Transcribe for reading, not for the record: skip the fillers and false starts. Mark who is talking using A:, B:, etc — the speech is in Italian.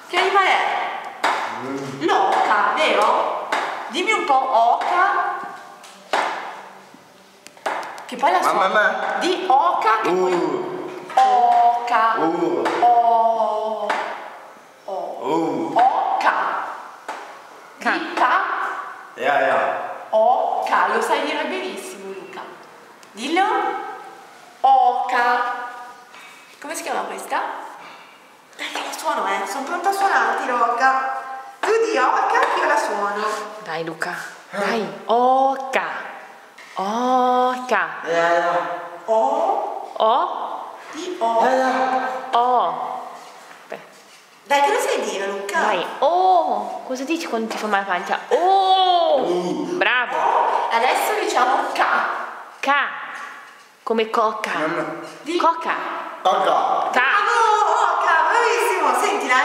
A: Che animale è? L'oca, vero? Dimmi un po' oca. Che poi la suona. Di oca che poi oca. Oca. Di ca. Oca. Lo sai dire benissimo, Luca. Dillo. Oca. Come si chiama questa? Dai che la suono, sono pronta a suonarti, Roca. Tu di oca che io la suono.
B: Dai Luca, dai. Oca. Oca.
A: Di o. Dai che lo sai dire, Luca.
B: Dai. Oh. Cosa dici quando ti fa male la pancia? Oh. Bravo.
A: Adesso diciamo ca.
B: Ca. Come coca.
A: Di
B: Coca.
C: Coca.
B: Ca.
A: Oca, bravissimo. Sentila,